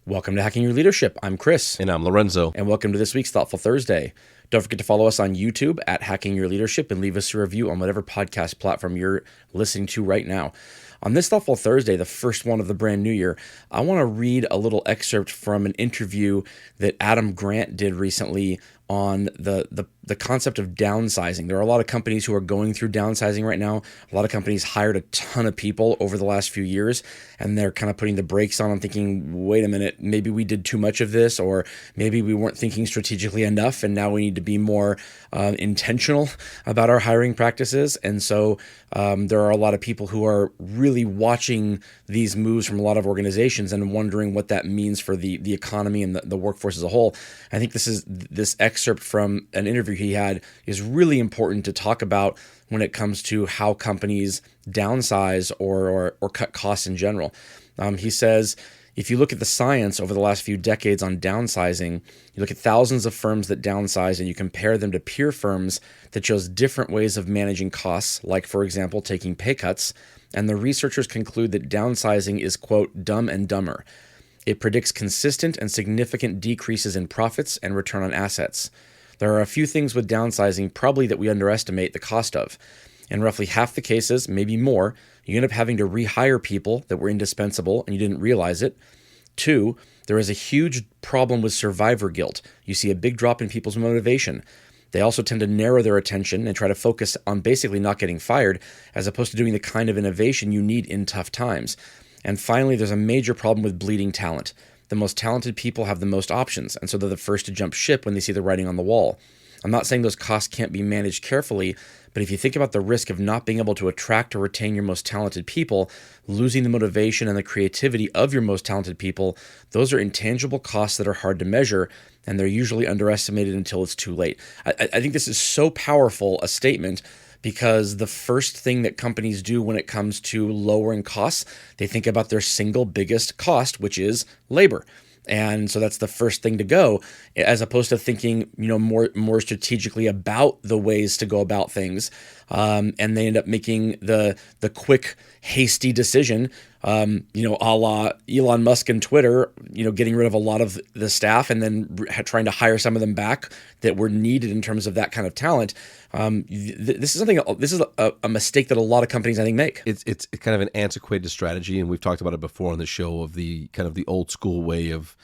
Welcome to Hacking Your Leadership. I'm Chris. And I'm Lorenzo. And welcome to this week's Thoughtful Thursday. Don't forget to follow us on YouTube at Hacking Your Leadership and leave us a review on whatever podcast platform you're listening to right now. On this Thoughtful Thursday, the first one of the brand new year, I want to read a little excerpt from an interview that Adam Grant did recently on the concept of downsizing. There are a lot of companies who are going through downsizing right now. A lot of companies hired a ton of people over the last few years, and they're kind of putting the brakes on and thinking, wait a minute, maybe we did too much of this, or maybe we weren't thinking strategically enough, and now we need to be more intentional about our hiring practices. And so there are a lot of people who are really watching these moves from a lot of organizations and wondering what that means for the economy and the workforce as a whole. I think this excerpt from an interview he had is really important to talk about when it comes to how companies downsize or cut costs in general. He says, if you look at the science over the last few decades on downsizing, you look at thousands of firms that downsize and you compare them to peer firms that chose different ways of managing costs, like, for example, taking pay cuts, and the researchers conclude that downsizing is, quote, dumb and dumber. It predicts consistent and significant decreases in profits and return on assets. There are a few things with downsizing probably that we underestimate the cost of. In roughly half the cases, maybe more, you end up having to rehire people that were indispensable and you didn't realize it. 2, there is a huge problem with survivor guilt. You see a big drop in people's motivation. They also tend to narrow their attention and try to focus on basically not getting fired, as opposed to doing the kind of innovation you need in tough times. And finally, there's a major problem with bleeding talent. The most talented people have the most options, and so they're the first to jump ship when they see the writing on the wall. I'm not saying those costs can't be managed carefully, but if you think about the risk of not being able to attract or retain your most talented people, losing the motivation and the creativity of your most talented people, those are intangible costs that are hard to measure, and they're usually underestimated until it's too late. I think this is so powerful a statement, because the first thing that companies do when it comes to lowering costs, they think about their single biggest cost, which is labor. And so that's the first thing to go, as opposed to thinking, more strategically about the ways to go about things. And they end up making the quick, hasty decision, a la Elon Musk and Twitter, getting rid of a lot of the staff and then trying to hire some of them back that were needed in terms of that kind of talent. This is a mistake that a lot of companies, I think, make. It's kind of an antiquated strategy, and we've talked about it before on the show, of the kind of the old school way of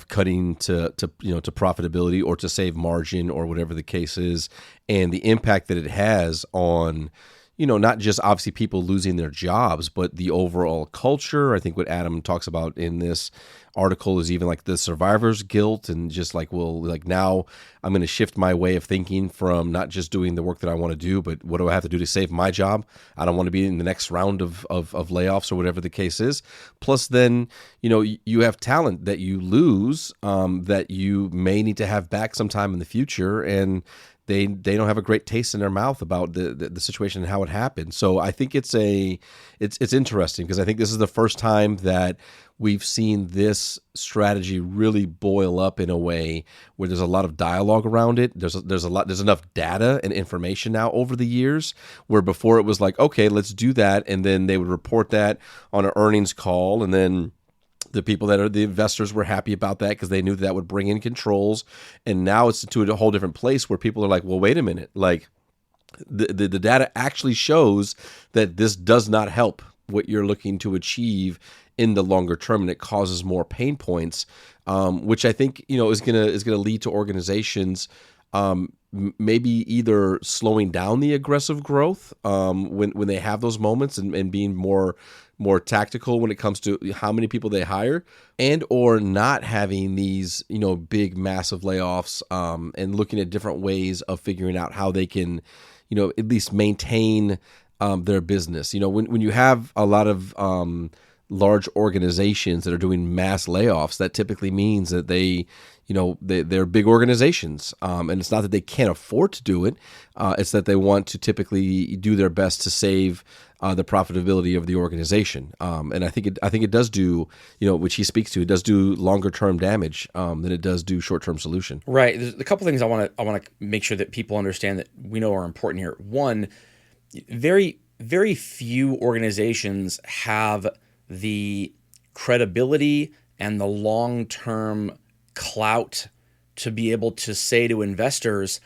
cutting to profitability or to save margin or whatever the case is, and the impact that it has on, not just obviously people losing their jobs, but the overall culture. I think what Adam talks about in this article is even like the survivor's guilt, and just like, well, like now I'm going to shift my way of thinking from not just doing the work that I want to do, but what do I have to do to save my job? I don't want to be in the next round of layoffs or whatever the case is. Plus then, you have talent that you lose, that you may need to have back sometime in the future, and they don't have a great taste in their mouth about the situation and how it happened. So I think it's interesting, because I think this is the first time that we've seen this strategy really boil up in a way where there's a lot of dialogue around it. There's enough data and information now over the years, where before it was like, okay, let's do that, and then they would report that on an earnings call, and then the people that are the investors were happy about that because they knew that would bring in controls. And now it's to a whole different place where people are like, well, wait a minute, like the data actually shows that this does not help what you're looking to achieve in the longer term, and it causes more pain points, which I think is gonna lead to organizations maybe either slowing down the aggressive growth when they have those moments, and being more tactical when it comes to how many people they hire, and or not having these big massive layoffs, and looking at different ways of figuring out how they can at least maintain their business. When you have a lot of large organizations that are doing mass layoffs, that typically means that they're big organizations, and it's not that they can't afford to do it. It's that they want to typically do their best to save the profitability of the organization. And I think it does do, which he speaks to, it does do longer term damage than it does do short term solution. Right. There's a couple things I want to make sure that people understand that we know are important here. One, very, very few organizations have the credibility and the long-term clout to be able to say to investors,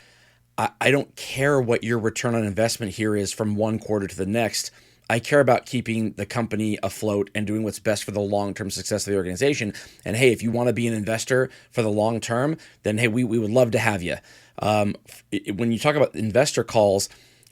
I don't care what your return on investment here is from one quarter to the next. I care about keeping the company afloat and doing what's best for the long-term success of the organization. And hey, if you want to be an investor for the long term, then hey, we would love to have you. When you talk about investor calls,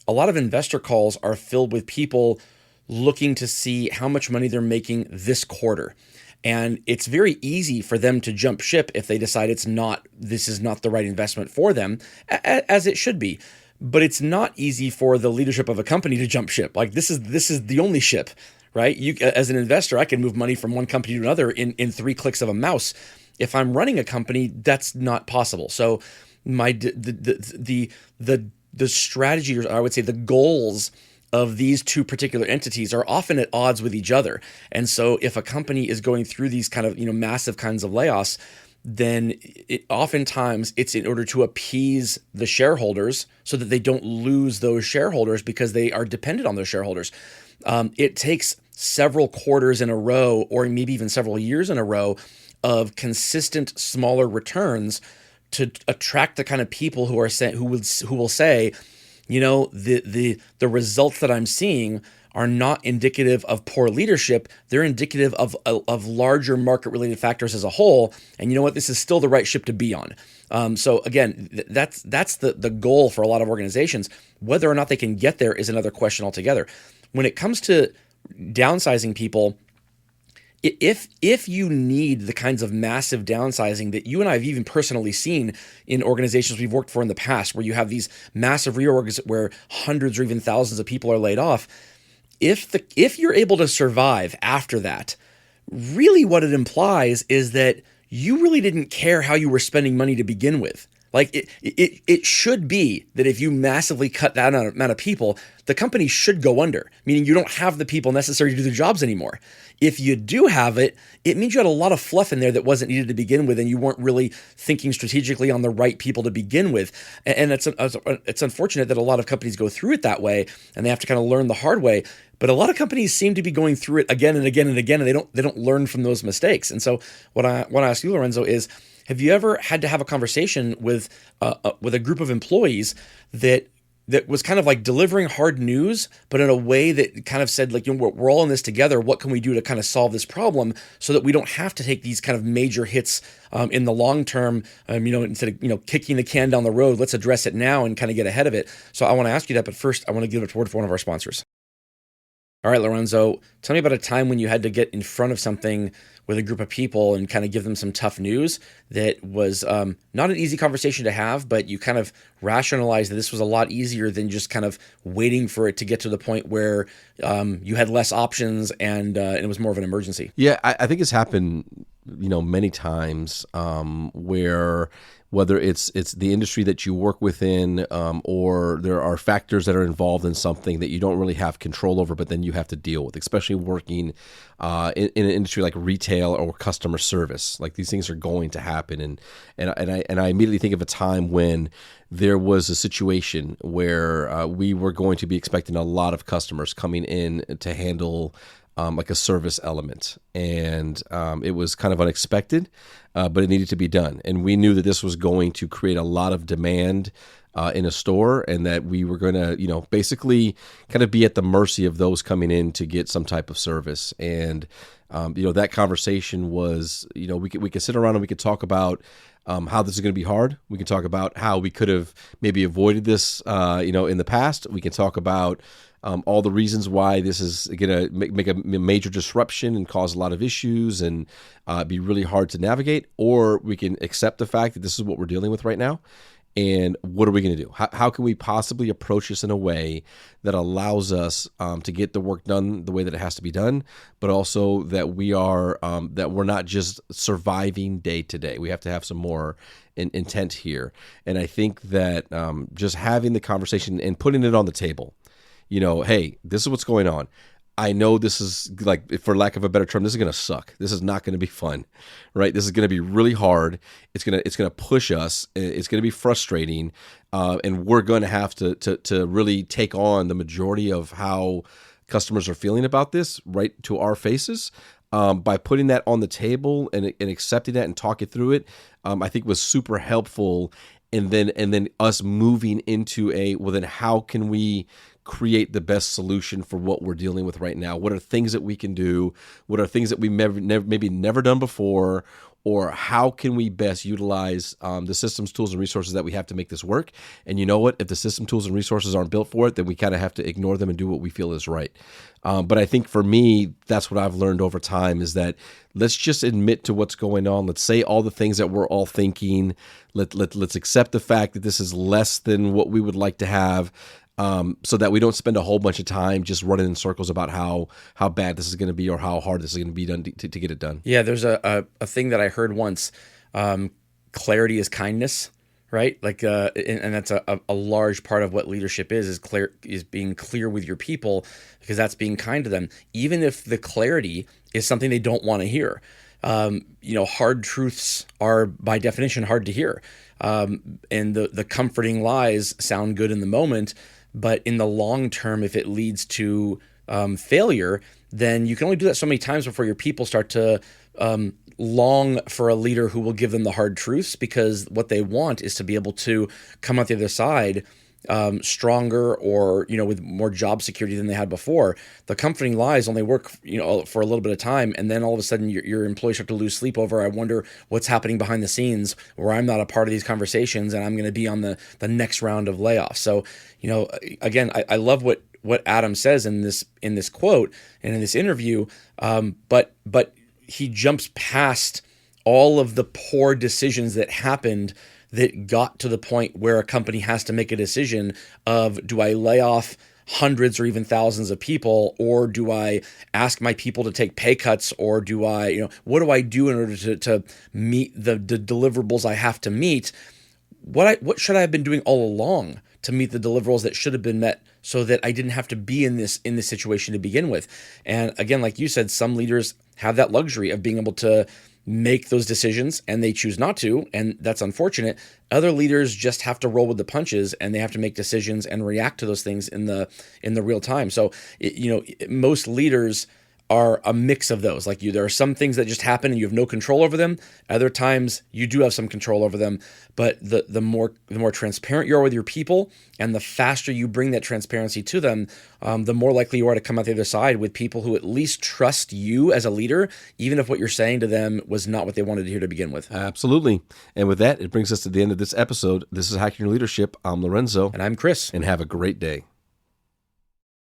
a lot of investor calls are filled with people looking to see how much money they're making this quarter. And it's very easy for them to jump ship if they decide this is not the right investment for them, as it should be. But it's not easy for the leadership of a company to jump ship. Like this is the only ship, right? You, as an investor, I can move money from one company to another in 3 clicks of a mouse. If I'm running a company, that's not possible. So the strategy, or I would say the goals of these two particular entities are often at odds with each other. And so if a company is going through these kind of, massive kinds of layoffs, then oftentimes it's in order to appease the shareholders so that they don't lose those shareholders because they are dependent on those shareholders. It takes several quarters in a row, or maybe even several years in a row, of consistent smaller returns to attract the kind of people who will say, the results that I'm seeing are not indicative of poor leadership. They're indicative of larger market-related factors as a whole. And you know what? This is still the right ship to be on. So again, that's the goal for a lot of organizations. Whether or not they can get there is another question altogether. When it comes to downsizing people, if you need the kinds of massive downsizing that you and I have even personally seen in organizations we've worked for in the past, where you have these massive reorgs where hundreds or even thousands of people are laid off, if you're able to survive after that, really what it implies is that you really didn't care how you were spending money to begin with. Like it should be that if you massively cut that amount of people, the company should go under, meaning you don't have the people necessary to do the jobs anymore. If you do have it, it means you had a lot of fluff in there that wasn't needed to begin with, and you weren't really thinking strategically on the right people to begin with. And it's unfortunate that a lot of companies go through it that way, and they have to kind of learn the hard way. But a lot of companies seem to be going through it again and again and again, and they don't learn from those mistakes. And so what I want to ask you, Lorenzo, is, have you ever had to have a conversation with a group of employees that was kind of like delivering hard news, but in a way that kind of said, like, we're all in this together. What can we do to kind of solve this problem so that we don't have to take these kind of major hits in the long term? Instead of kicking the can down the road, let's address it now and kind of get ahead of it. So I want to ask you that, but first I want to give it toward one of our sponsors. All right, Lorenzo, tell me about a time when you had to get in front of something with a group of people and kind of give them some tough news that was not an easy conversation to have, but you kind of rationalized that this was a lot easier than just kind of waiting for it to get to the point where you had less options and it was more of an emergency. Yeah, I think it's happened, many times where whether it's the industry that you work within, or there are factors that are involved in something that you don't really have control over, but then you have to deal with, especially working in an industry like retail or customer service. Like, these things are going to happen, and I immediately think of a time when there was a situation where we were going to be expecting a lot of customers coming in to handle like a service element, and it was kind of unexpected, but it needed to be done. And we knew that this was going to create a lot of demand in a store, and that we were going to, basically kind of be at the mercy of those coming in to get some type of service. And that conversation was, we could sit around and we could talk about how this is going to be hard. We can talk about how we could have maybe avoided this, in the past. We can talk about all the reasons why this is going to make a major disruption and cause a lot of issues and be really hard to navigate. Or we can accept the fact that this is what we're dealing with right now. And what are we going to do? How can we possibly approach this in a way that allows us to get the work done the way that it has to be done, but also that we're not just surviving day to day. We have to have some more intent here. And I think that just having the conversation and putting it on the table, hey, this is what's going on. I know this is, like, for lack of a better term, this is going to suck. This is not going to be fun, right? This is going to be really hard. It's going to push us. It's going to be frustrating, and we're going to have to really take on the majority of how customers are feeling about this right to our faces. by putting that on the table and accepting that and talking through it, I think was super helpful. And then us moving into well, then how can we create the best solution for what we're dealing with right now? What are things that we can do? What are things that we maybe never done before? Or how can we best utilize the systems, tools, and resources that we have to make this work? And you know what? If the system, tools, and resources aren't built for it, then we kind of have to ignore them and do what we feel is right. But I think for me, that's what I've learned over time is that let's just admit to what's going on. Let's say all the things that we're all thinking. Let's accept the fact that this is less than what we would like to have. So that we don't spend a whole bunch of time just running in circles about how bad this is going to be or how hard this is going to be done to get it done. Yeah, there's a thing that I heard once. Clarity is kindness, right? Like, and that's a large part of what leadership is being clear with your people, because that's being kind to them, even if the clarity is something they don't want to hear. Hard truths are by definition hard to hear, and the comforting lies sound good in the moment. But in the long term, if it leads to failure, then you can only do that so many times before your people start to long for a leader who will give them the hard truths, because what they want is to be able to come out the other side stronger, or with more job security than they had before. The comforting lies only work for a little bit of time, and then all of a sudden your employees start to lose sleep over, I wonder what's happening behind the scenes, where I'm not a part of these conversations and I'm going to be on the next round of layoffs. So again, I love what Adam says in this quote and in this interview, but he jumps past all of the poor decisions that happened that got to the point where a company has to make a decision of, do I lay off hundreds or even thousands of people, or do I ask my people to take pay cuts, or do I, what do I do in order to meet the deliverables I have to meet? What should I have been doing all along to meet the deliverables that should have been met, so that I didn't have to be in this situation to begin with? And again, like you said, some leaders have that luxury of being able to make those decisions, and they choose not to, and that's unfortunate. Other leaders just have to roll with the punches, and they have to make decisions and react to those things in the real time. So most leaders are a mix of those. Like there are some things that just happen and you have no control over them. Other times you do have some control over them. But the more transparent you are with your people, and the faster you bring that transparency to them, the more likely you are to come out the other side with people who at least trust you as a leader, even if what you're saying to them was not what they wanted to hear to begin with. Absolutely. And with that, it brings us to the end of this episode. This is Hacking Your Leadership. I'm Lorenzo. And I'm Chris. And have a great day.